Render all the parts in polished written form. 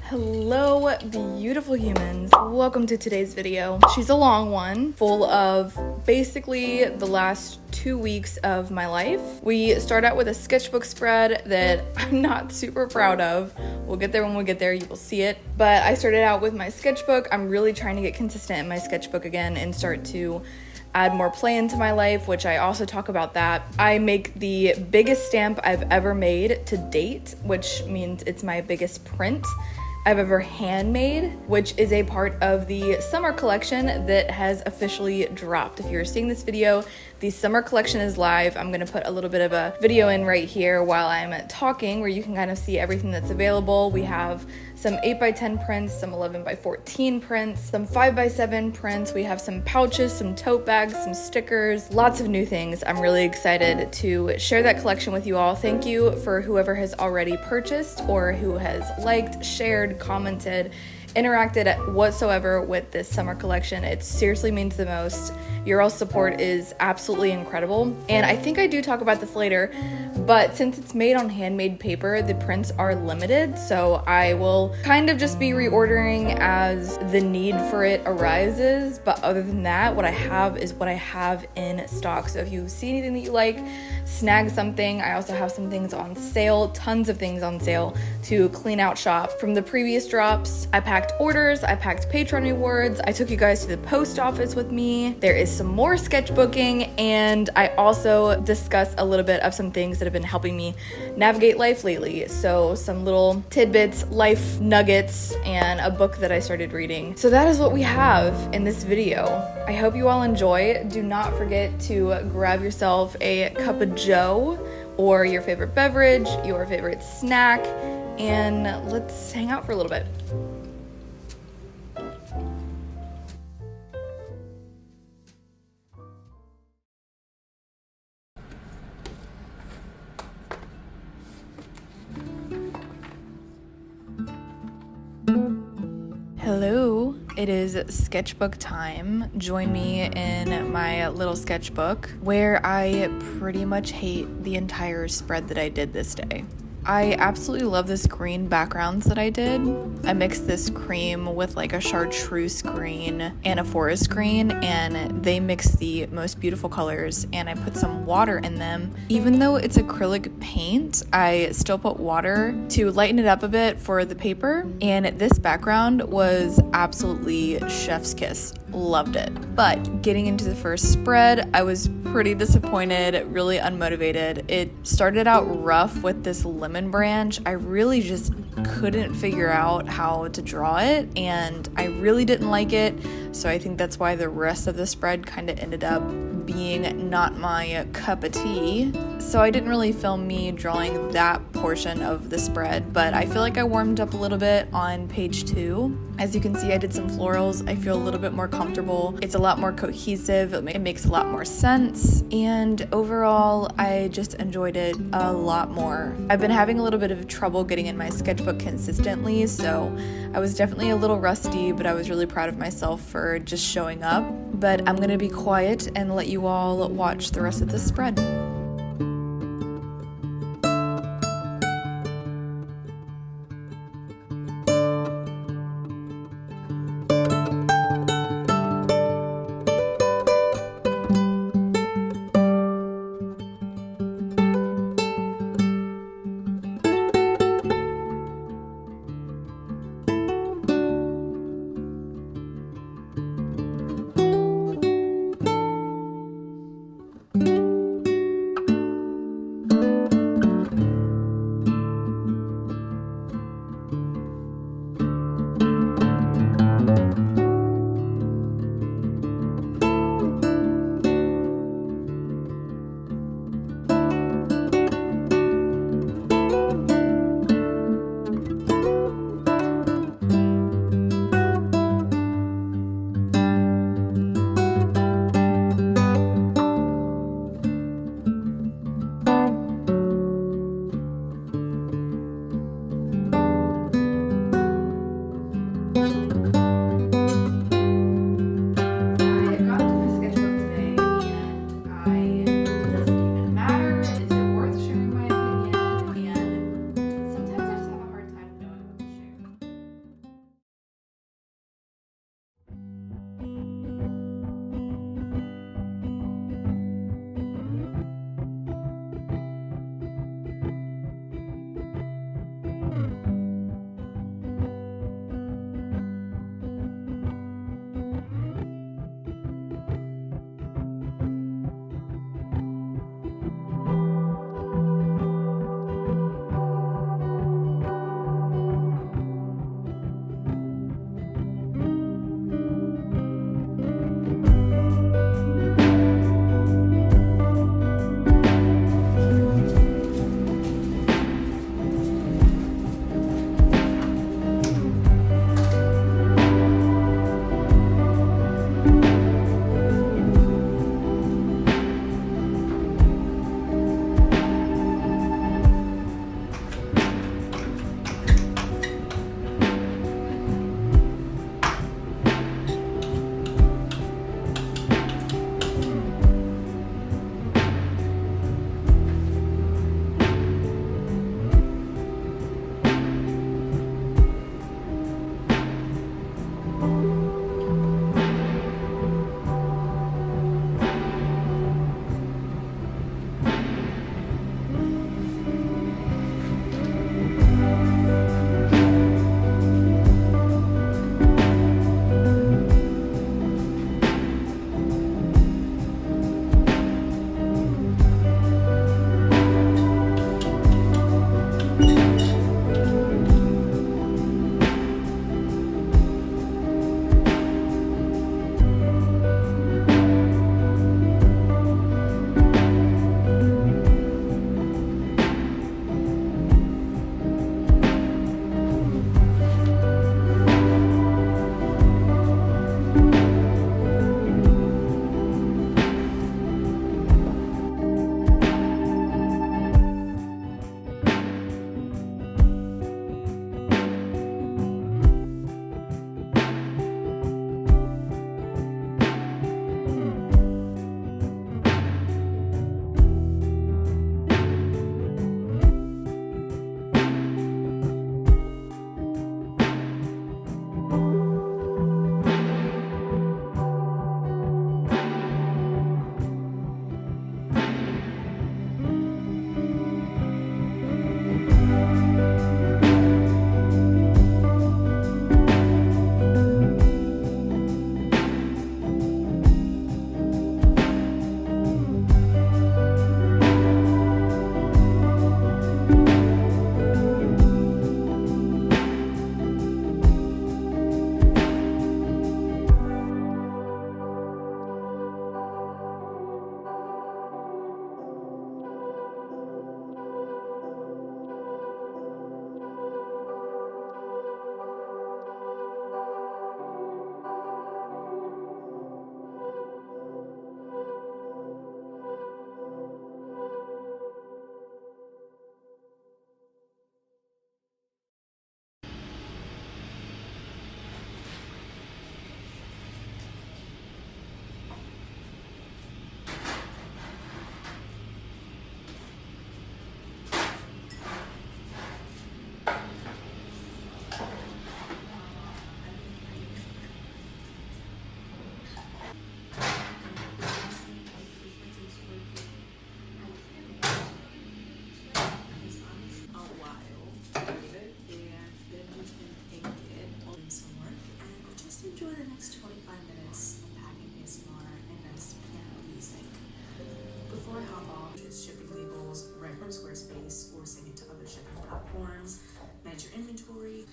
Hello, beautiful humans. Welcome to today's video. She's a long one, full of basically the last 2 weeks of my life. We start out with a sketchbook spread that I'm not super proud of. We'll get there when we get there, you will see it. But I started out with my sketchbook. I'm really trying to get consistent in my sketchbook again and start to add more play into my life, which I also talk about that. I make the biggest stamp I've ever made to date, which means it's my biggest print I've ever handmade, which is a part of the summer collection that has officially dropped. If you're seeing this video, the summer collection is live. I'm gonna put a little bit of a video in right here while I'm talking where you can kind of see everything that's available. We have some 8x10 prints, some 11x14 prints, some 5x7 prints. We have some pouches, some tote bags, some stickers, lots of new things. I'm really excited to share that collection with you all. Thank you for whoever has already purchased or who has liked, shared, commented, interacted whatsoever with this summer collection. It seriously means the most. Your all support is absolutely incredible. And I think I do talk about this later, but since it's made on handmade paper, the prints are limited. So I will kind of just be reordering as the need for it arises. But other than that, what I have is what I have in stock. So if you see anything that you like, snag something. I also have some things on sale, tons of things on sale to clean out shop. From the previous drops, I packed orders, I packed Patreon rewards, I took you guys to the post office with me. There is some more sketchbooking, and I also discuss a little bit of some things that have been helping me navigate life lately. So some little tidbits, life nuggets, and a book that I started reading. So that is what we have in this video. I hope you all enjoy. Do not forget to grab yourself a cup of joe or your favorite beverage, your favorite snack, and let's hang out for a little bit. Hello, it is sketchbook time. Join me in my little sketchbook where I pretty much hate the entire spread that I did this day. I absolutely love this green backgrounds that I did. I mixed this cream with like a chartreuse green and a forest green, and they mix the most beautiful colors, and I put some water in them. Even though it's acrylic paint, I still put water to lighten it up a bit for the paper, and this background was absolutely chef's kiss. Loved it. But getting into the first spread, I was pretty disappointed, really unmotivated. It started out rough with this lemon branch. I really just couldn't figure out how to draw it, and I really didn't like it. So I think that's why the rest of the spread kind of ended up being not my cup of tea. So I didn't really film me drawing that portion of the spread, but I feel like I warmed up a little bit on page 2. As you can see, I did some florals. I feel a little bit more comfortable. It's a lot more cohesive. It makes a lot more sense. And overall, I just enjoyed it a lot more. I've been having a little bit of trouble getting in my sketchbook consistently, so I was definitely a little rusty, but I was really proud of myself for just showing up. But I'm gonna be quiet and let you all watch the rest of the spread. next 25 minutes of packing ASMR and nice piano music. Before I hop off, just shipping labels right from Squarespace or send it to other shipping platforms, manage your inventory.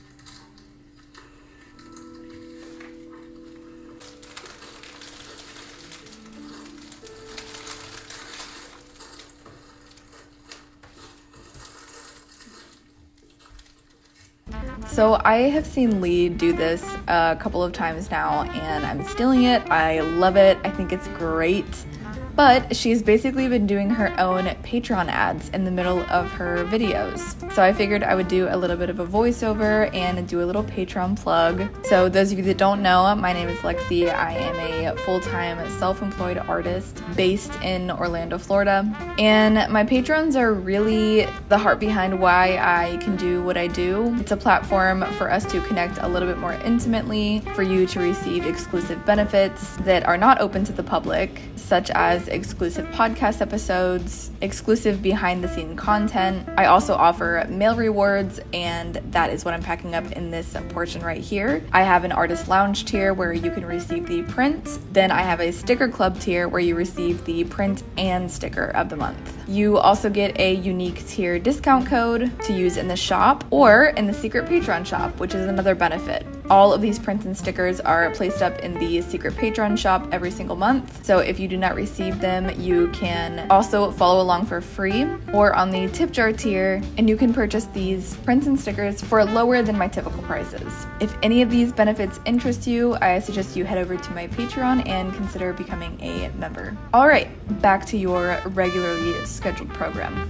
So I have seen Lee do this a couple of times now, and I'm stealing it. I love it. I think it's great. But she's basically been doing her own Patreon ads in the middle of her videos. So I figured I would do a little bit of a voiceover and do a little Patreon plug. So those of you that don't know, my name is Lexi. I am a full-time self-employed artist based in Orlando, Florida. And my Patrons are really the heart behind why I can do what I do. It's a platform for us to connect a little bit more intimately, for you to receive exclusive benefits that are not open to the public, such as exclusive podcast episodes, exclusive behind the scene content. I also offer mail rewards, and that is what I'm packing up in this portion right here. I have an artist lounge tier where you can receive the print. Then I have a sticker club tier where you receive the print and sticker of the month. You also get a unique tier discount code to use in the shop or in the secret Patreon shop, which is another benefit. All of these prints and stickers are placed up in the secret Patreon shop every single month. So if you do not receive them, you can also follow along for free or on the tip jar tier, and you can purchase these prints and stickers for lower than my typical prices. If any of these benefits interest you, I suggest you head over to my Patreon and consider becoming a member. All right, back to your regularly scheduled program.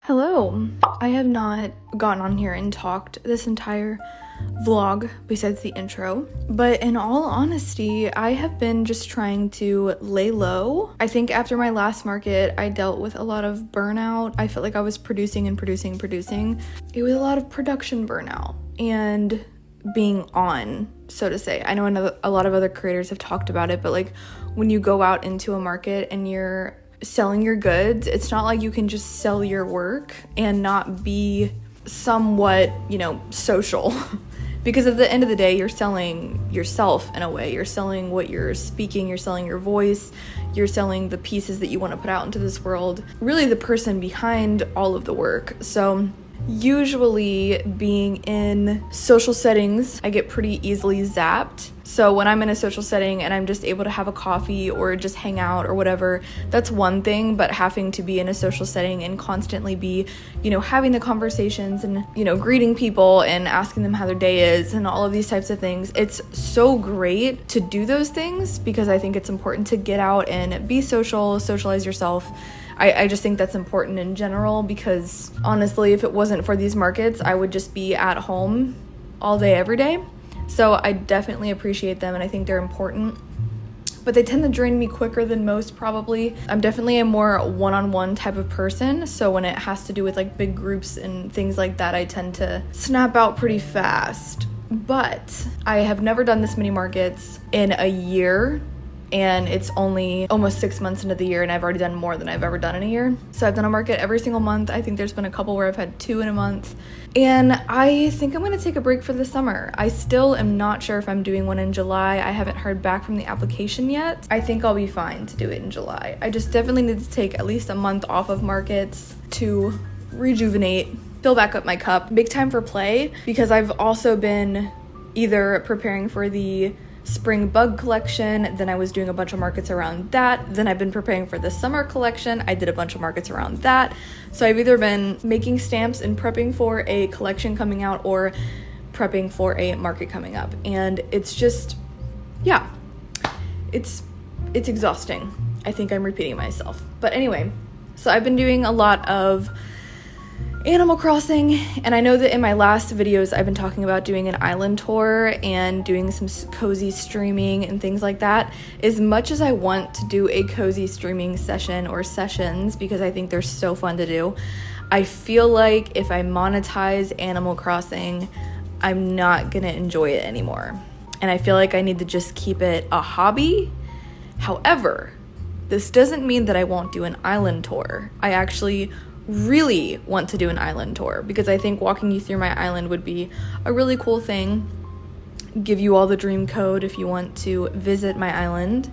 Hello. I have not gotten on here and talked this entire vlog besides the intro, but in all honesty, I have been just trying to lay low. I think after my last market, I dealt with a lot of burnout. I felt like I was producing. It was a lot of production burnout and being on, so to say. I know a lot of other creators have talked about it, but like when you go out into a market and you're selling your goods, it's not like you can just sell your work and not be somewhat, social. Because at the end of the day, you're selling yourself in a way. You're selling what you're speaking, you're selling your voice, you're selling the pieces that you want to put out into this world, really the person behind all of the work. So usually being in social settings, I get pretty easily zapped. So when I'm in a social setting and I'm just able to have a coffee or just hang out or whatever, that's one thing, but having to be in a social setting and constantly be, having the conversations and, greeting people and asking them how their day is and all of these types of things, it's so great to do those things because I think it's important to get out and be social, socialize yourself. I just think that's important in general because honestly, if it wasn't for these markets, I would just be at home all day, every day. So I definitely appreciate them and I think they're important, but they tend to drain me quicker than most probably. I'm definitely a more one-on-one type of person. So when it has to do with like big groups and things like that, I tend to snap out pretty fast. But I have never done this many markets in a year. And it's only almost 6 months into the year and I've already done more than I've ever done in a year. So I've done a market every single month. I think there's been a couple where I've had 2 in a month. And I think I'm gonna take a break for the summer. I still am not sure if I'm doing one in July. I haven't heard back from the application yet. I think I'll be fine to do it in July. I just definitely need to take at least a month off of markets to rejuvenate, fill back up my cup. Big time for play because I've also been either preparing for the spring bug collection, then I was doing a bunch of markets around that, then I've been preparing for the summer collection, I did a bunch of markets around that. So I've either been making stamps and prepping for a collection coming out or prepping for a market coming up, and it's just, yeah, it's exhausting. I think I'm repeating myself, but anyway, so I've been doing a lot of Animal Crossing. And I know that in my last videos I've been talking about doing an island tour and doing some cozy streaming and things like that. As much as I want to do a cozy streaming session or sessions because I think they're so fun to do, I feel like if I monetize Animal Crossing, I'm not gonna enjoy it anymore. And I feel like I need to just keep it a hobby. However, this doesn't mean that I won't do an island tour. I actually really want to do an island tour because I think walking you through my island would be a really cool thing. Give you all the dream code if you want to visit my island.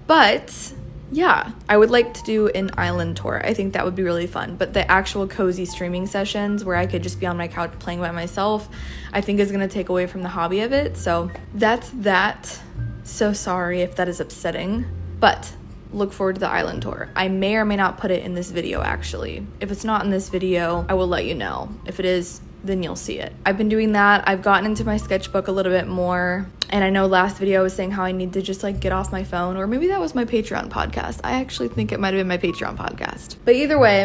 But yeah, I would like to do an island tour. I think that would be really fun. But the actual cozy streaming sessions where I could just be on my couch playing by myself, I think is going to take away from the hobby of it. So that's that. So sorry if that is upsetting. But look forward to the island tour. I may or may not put it in this video actually. If it's not in this video, I will let you know. If it is, then you'll see it. I've been doing that. I've gotten into my sketchbook a little bit more. And I know last video I was saying how I need to just like get off my phone, or maybe that was my Patreon podcast. I actually think it might have been my Patreon podcast. But either way,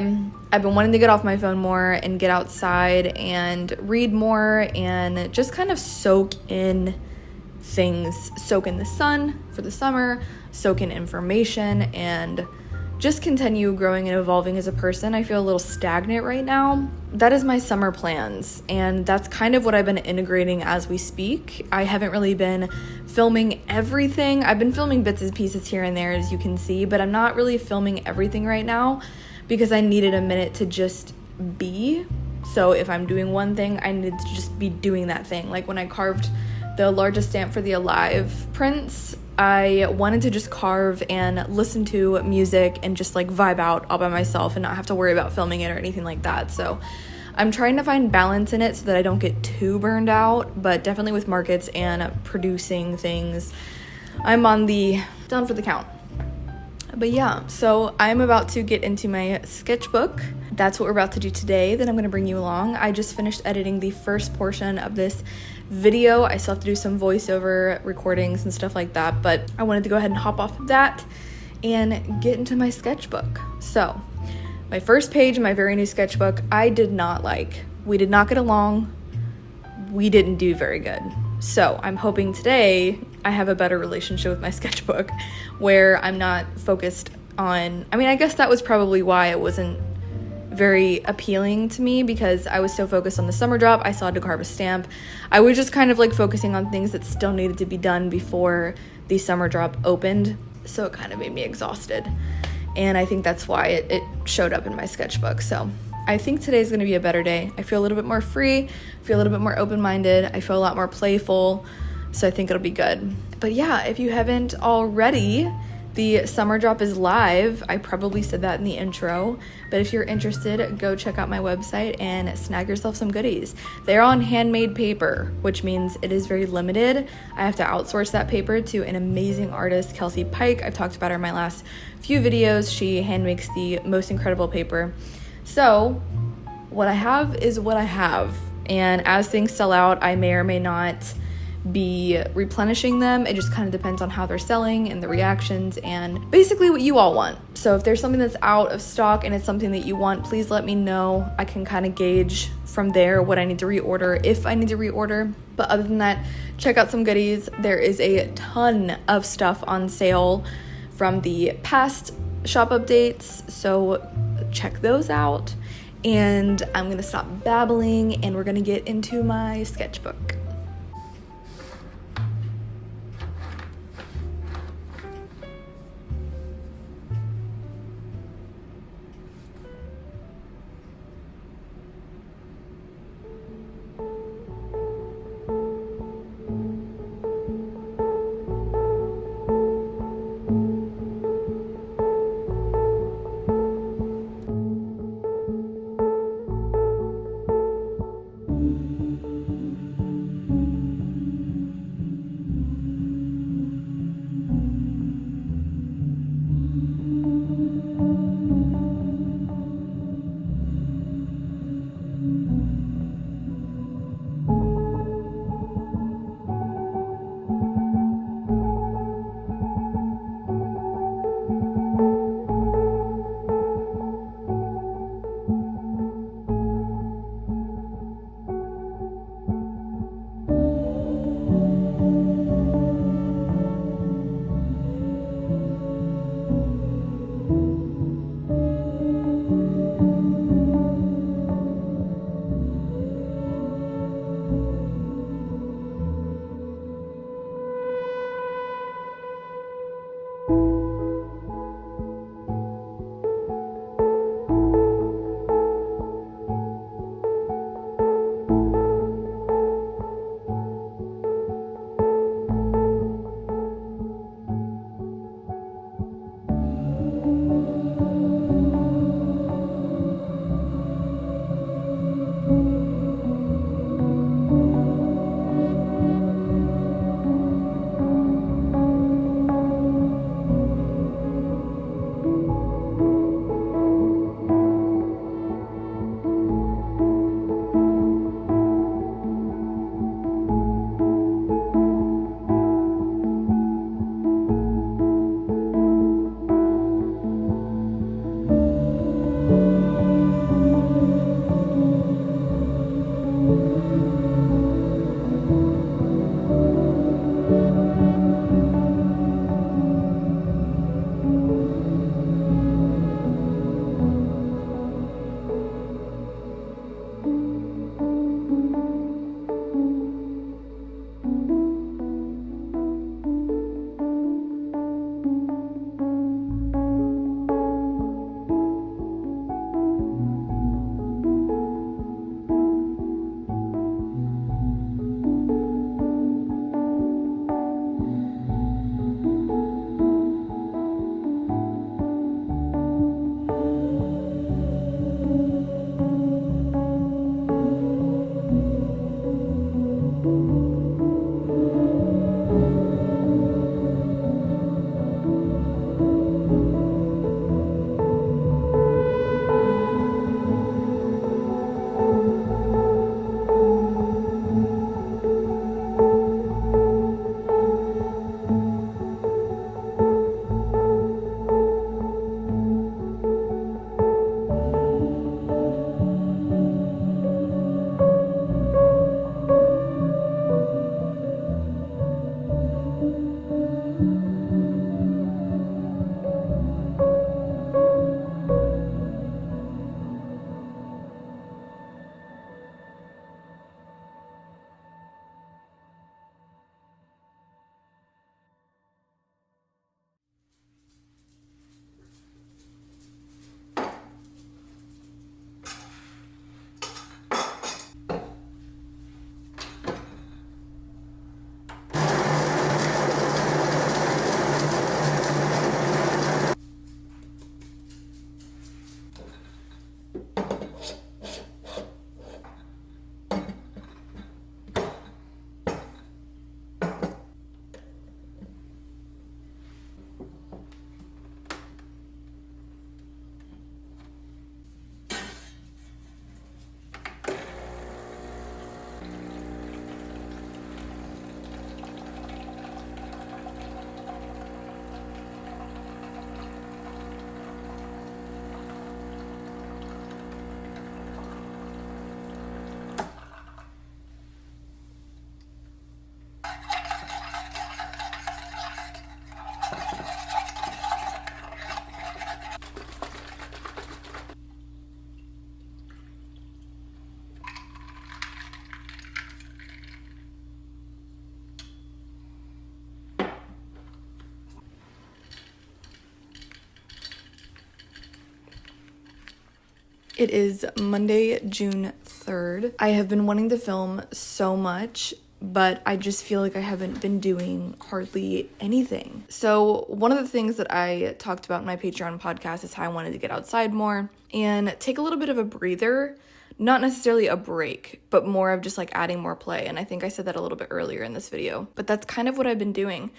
I've been wanting to get off my phone more and get outside and read more and just kind of soak in things, soak in the sun for the summer, soak in information, and just continue growing and evolving as a person. I feel a little stagnant right now. That is my summer plans, and that's kind of what I've been integrating as we speak. I haven't really been filming everything. I've been filming bits and pieces here and there, as you can see, but I'm not really filming everything right now because I needed a minute to just be. So if I'm doing one thing, I need to just be doing that thing. Like when I carved the largest stamp for the Alive prints, I wanted to just carve and listen to music and just like vibe out all by myself and not have to worry about filming it or anything like that. So I'm trying to find balance in it so that I don't get too burned out, but definitely with markets and producing things, I'm on the down for the count. But yeah, so I'm about to get into my sketchbook. That's what we're about to do today. Then I'm gonna bring you along. I just finished editing the first portion of this video. I still have to do some voiceover recordings and stuff like that, but I wanted to go ahead and hop off of that and get into my sketchbook. So my first page in my very new sketchbook, I did not like. We did not get along. We didn't do very good. So I'm hoping today I have a better relationship with my sketchbook where I'm not focused on, I mean, I guess that was probably why it wasn't very appealing to me, because I was so focused on the summer drop. I still had to carve a stamp. I was just kind of like focusing on things that still needed to be done before the summer drop opened. So it kind of made me exhausted. And I think that's why it showed up in my sketchbook. So I think today's gonna be a better day. I feel a little bit more free, feel a little bit more open-minded. I feel a lot more playful. So I think it'll be good. But yeah, if you haven't already, the summer drop is live. I probably said that in the intro, but if you're interested, go check out my website and snag yourself some goodies. They're on handmade paper, which means it is very limited. I have to outsource that paper to an amazing artist, Kelsey Pike. I've talked about her in my last few videos. She hand makes the most incredible paper. So what I have is what I have. And as things sell out, I may or may not be replenishing them. It just kind of depends on how they're selling and the reactions and basically what you all want. So if there's something that's out of stock and it's something that you want, please let me know. I can kind of gauge from there what I need to reorder, if I need to reorder. But other than that, check out some goodies. There is a ton of stuff on sale from the past shop updates, so check those out. And I'm gonna stop babbling and we're gonna get into my sketchbook. It is Monday, June 3rd. I have been wanting to film so much, but I just feel like I haven't been doing hardly anything. So one of the things that I talked about in my Patreon podcast is how I wanted to get outside more and take a little bit of a breather, not necessarily a break, but more of just like adding more play. And I think I said that a little bit earlier in this video, but that's kind of what I've been doing.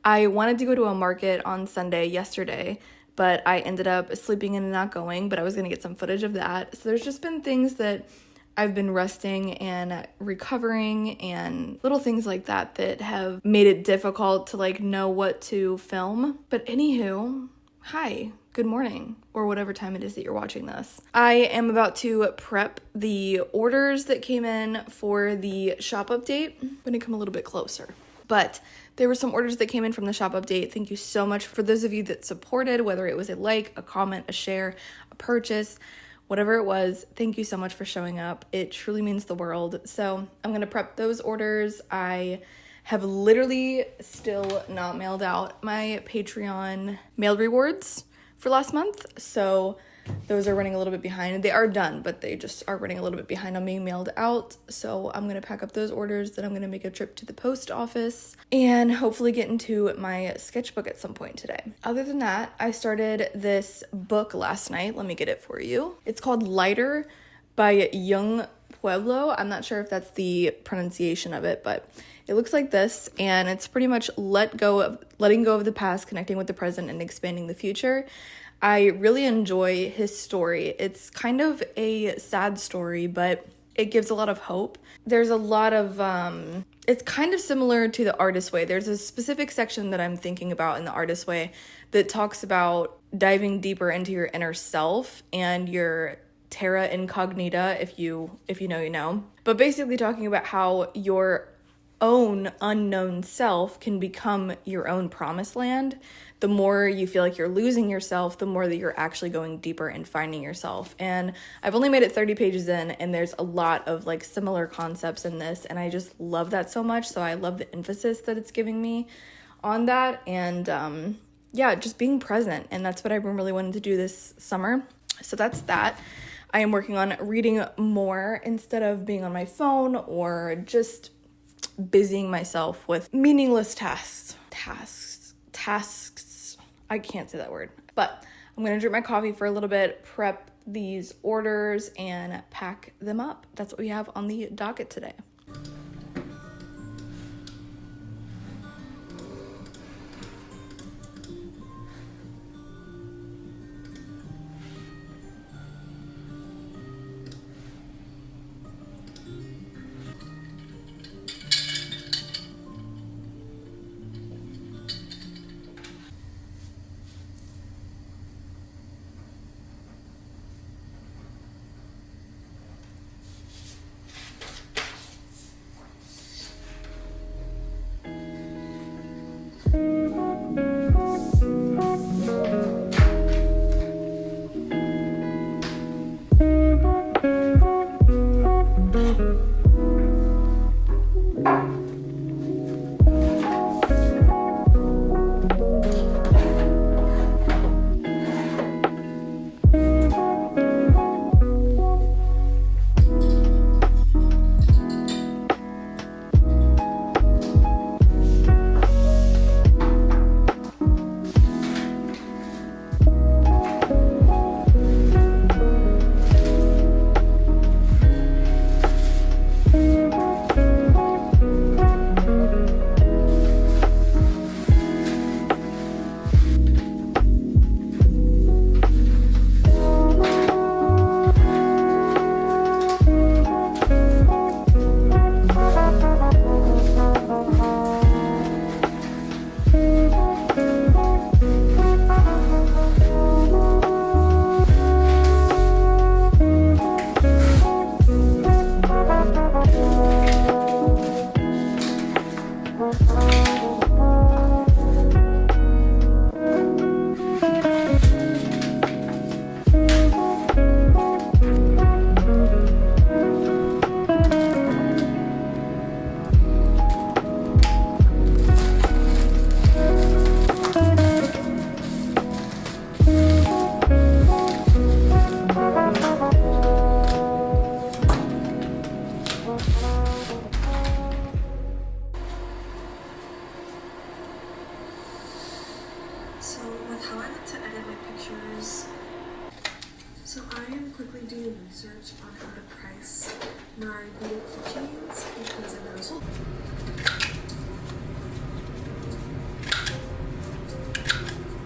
I wanted to go to a market on Sunday yesterday, but I ended up sleeping in and not going, but I was going to get some footage of that. So there's just been things that I've been resting and recovering and little things like that that have made it difficult to like know what to film. But anywho, hi, good morning, or whatever time it is that you're watching this. I am about to prep the orders that came in for the shop update. I'm going to come a little bit closer. But there were some orders that came in from the shop update. Thank you so much for those of you that supported, whether it was a like, a comment, a share, a purchase, whatever it was. Thank you so much for showing up. It truly means the world. So I'm going to prep those orders. I have literally still not mailed out my Patreon mail rewards for last month. So those are running a little bit behind. They are done, but they just are running a little bit behind on being mailed out. So I'm going to pack up those orders. Then I'm going to make a trip to the post office and hopefully get into my sketchbook at some point today. Other than that, I started this book last night. Let me get it for you. It's called Lighter by Yung Pueblo. I'm not sure if that's the pronunciation of it, but it looks like this, and it's pretty much letting go of the past, connecting with the present, and expanding the future. I really enjoy his story. It's kind of a sad story, but it gives a lot of hope. There's a lot of, it's kind of similar to The Artist's Way. There's a specific section that I'm thinking about in The Artist's Way that talks about diving deeper into your inner self and your terra incognita, if you know, you know. But basically talking about how your own unknown self can become your own promised land. The more you feel like you're losing yourself, the more that you're actually going deeper and finding yourself. And I've only made it 30 pages in, and there's a lot of like similar concepts in this, and I just love that so much. So I love the emphasis that it's giving me on that, and yeah, just being present. And that's what I've been really wanting to do this summer. So that's that. I am working on reading more instead of being on my phone or just busying myself with meaningless tasks. I can't say that word. But I'm going to drink my coffee for a little bit, prep these orders, and pack them up. That's what we have on the docket today. So I am quickly doing research on how to price my beaded keychains because I've never sold them.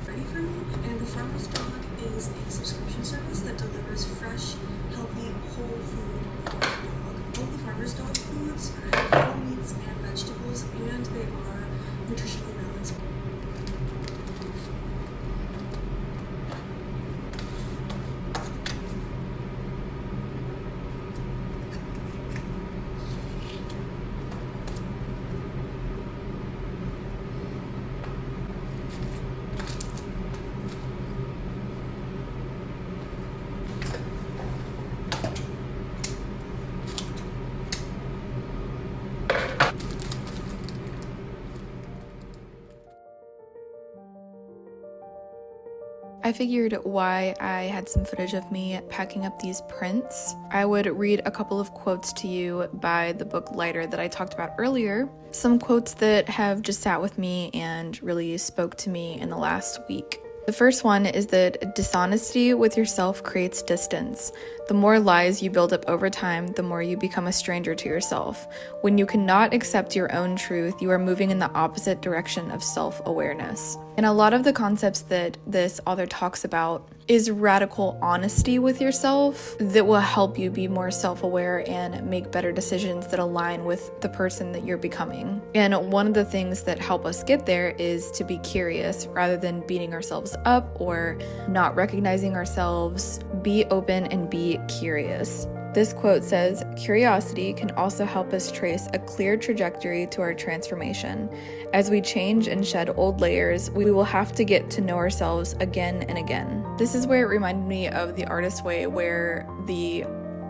Ready for me? And the Farmer's Dog is a subscription service that delivers fresh, healthy, whole food for the dog. All the Farmer's Dog foods have whole meats and vegetables, and they are nutritionally balanced. I figured why I had some footage of me packing up these prints. I would read a couple of quotes to you by the book Lighter that I talked about earlier. Some quotes that have just sat with me and really spoke to me in the last week. The first one is that dishonesty with yourself creates distance. The more lies you build up over time, the more you become a stranger to yourself. When you cannot accept your own truth, you are moving in the opposite direction of self-awareness. And a lot of the concepts that this author talks about is radical honesty with yourself that will help you be more self-aware and make better decisions that align with the person that you're becoming. And one of the things that help us get there is to be curious rather than beating ourselves up or not recognizing ourselves. Be open and be curious. This quote says, "Curiosity can also help us trace a clear trajectory to our transformation. As we change and shed old layers, we will have to get to know ourselves again and again." This is where it reminded me of The Artist's Way, where the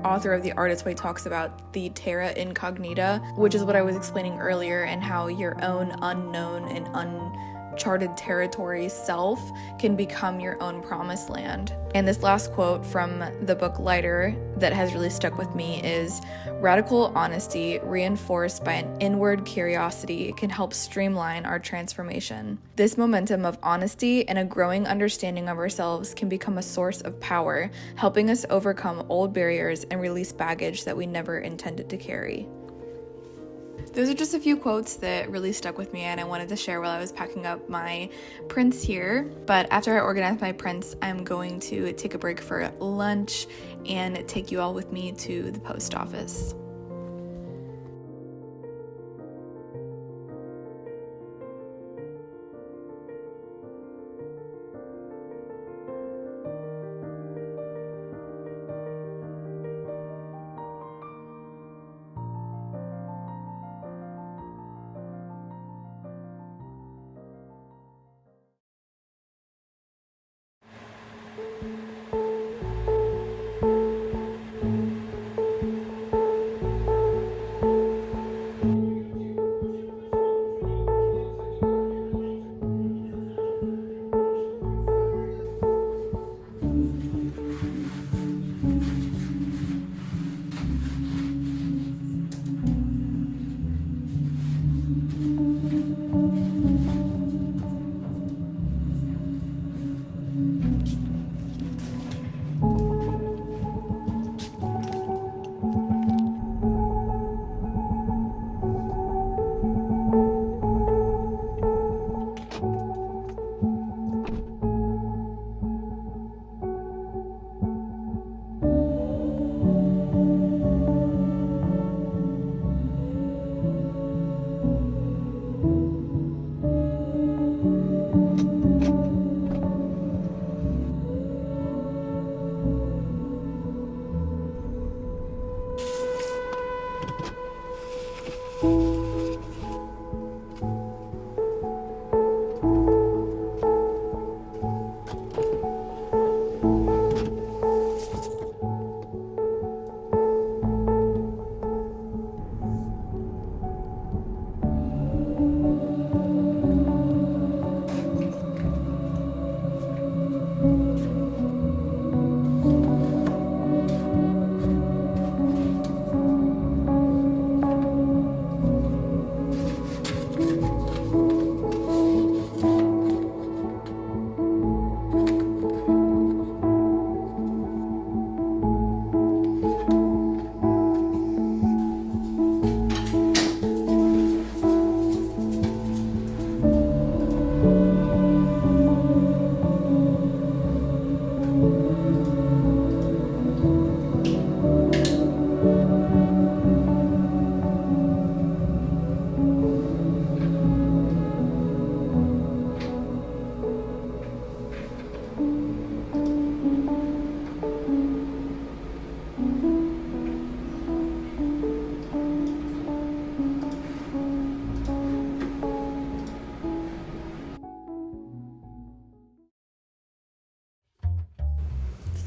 author of The Artist's Way talks about the terra incognita, which is what I was explaining earlier, and how your own unknown and uncharted territory self can become your own promised land. And this last quote from the book Lighter that has really stuck with me is, "Radical honesty reinforced by an inward curiosity can help streamline our transformation. This momentum of honesty and a growing understanding of ourselves can become a source of power, helping us overcome old barriers and release baggage that we never intended to carry." Those are just a few quotes that really stuck with me and I wanted to share while I was packing up my prints here. But after I organize my prints, I'm going to take a break for lunch and take you all with me to the post office.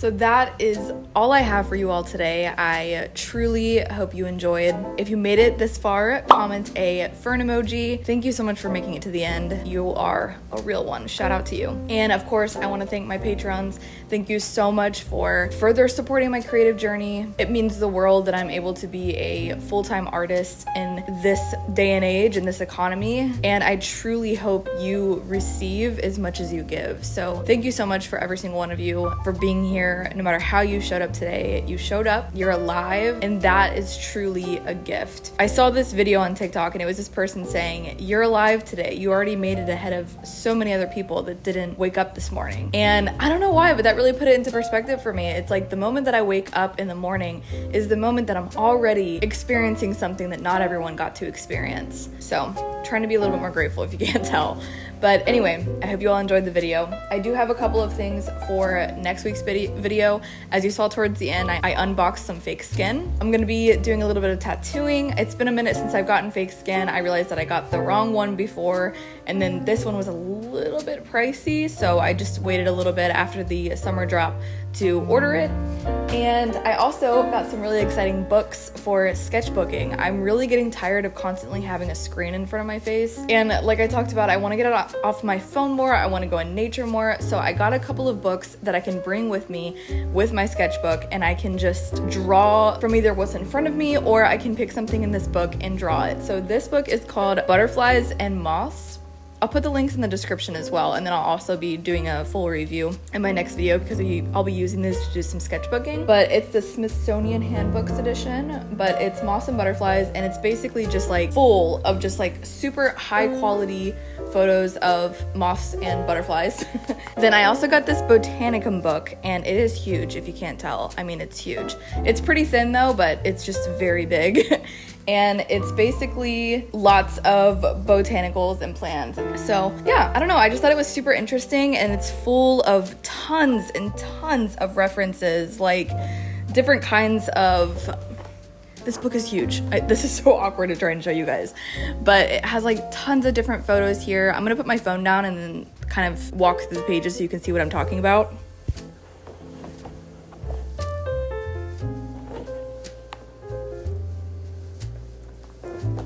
So that is all I have for you all today. I truly hope you enjoyed. If you made it this far, comment a fern emoji. Thank you so much for making it to the end. You are a real one. Shout out to you. And of course, I want to thank my patrons. Thank you so much for further supporting my creative journey. It means the world that I'm able to be a full-time artist in this day and age, in this economy. And I truly hope you receive as much as you give. So thank you so much for every single one of you for being here. No matter how you showed up today, you showed up, you're alive, and that is truly a gift. I saw this video on TikTok and it was this person saying, you're alive today. You already made it ahead of so many other people that didn't wake up this morning. And I don't know why, but that really put it into perspective for me. It's like the moment that I wake up in the morning is the moment that I'm already experiencing something that not everyone got to experience. So trying to be a little bit more grateful if you can't tell. But anyway, I hope you all enjoyed the video. I do have a couple of things for next week's video. As you saw towards the end, I unboxed some fake skin. I'm gonna be doing a little bit of tattooing. It's been a minute since I've gotten fake skin. I realized that I got the wrong one before, and then this one was a little bit pricey, so I just waited a little bit after the summer drop to order it. And I also got some really exciting books for sketchbooking. I'm really getting tired of constantly having a screen in front of my face. And like I talked about, I want to get it off my phone more. I want to go in nature more. So I got a couple of books that I can bring with me with my sketchbook, and I can just draw from either what's in front of me, or I can pick something in this book and draw it. So this book is called Butterflies and Moths. I'll put the links in the description as well, and then I'll also be doing a full review in my next video because I'll be using this to do some sketchbooking. But it's the Smithsonian Handbooks edition, but it's moths and butterflies, and it's basically just like full of just like super high quality photos of moths and butterflies. Then I also got this Botanicum book, and it is huge if you can't tell. I mean, it's huge. It's pretty thin though, but it's just very big. And it's basically lots of botanicals and plants. So yeah, I don't know, I just thought it was super interesting, and it's full of tons and tons of references, like different kinds of, this book is huge. This is so awkward to try and show you guys, but it has like tons of different photos here. I'm gonna put my phone down and then kind of walk through the pages so you can see what I'm talking about.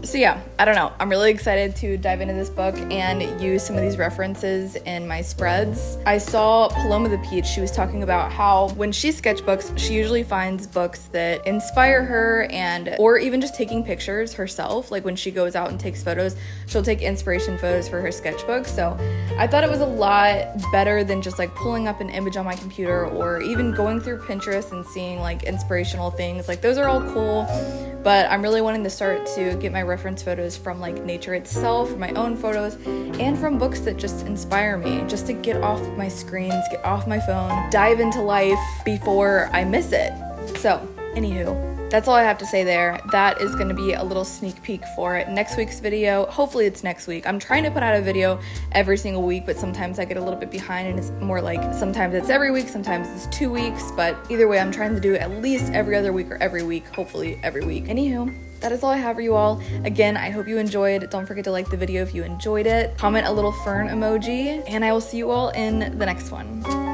So yeah, I don't know. I'm really excited to dive into this book and use some of these references in my spreads. I saw Paloma the Peach. She was talking about how when she sketchbooks, she usually finds books that inspire her, or even just taking pictures herself. Like when she goes out and takes photos, she'll take inspiration photos for her sketchbook. So I thought it was a lot better than just like pulling up an image on my computer, or even going through Pinterest and seeing like inspirational things. Like those are all cool, but I'm really wanting to start to get my reference photos from like nature itself, from my own photos, and from books that just inspire me, just to get off my screens, get off my phone, dive into life before I miss it. So anywho, that's all I have to say there. That is going to be a little sneak peek for next week's video. Hopefully it's next week. I'm trying to put out a video every single week, but sometimes I get a little bit behind, and it's more like sometimes it's every week, sometimes it's 2 weeks, but either way, I'm trying to do it at least every other week or every week, hopefully every week. Anywho, that is all I have for you all. Again, I hope you enjoyed. Don't forget to like the video if you enjoyed it. Comment a little fern emoji, and I will see you all in the next one.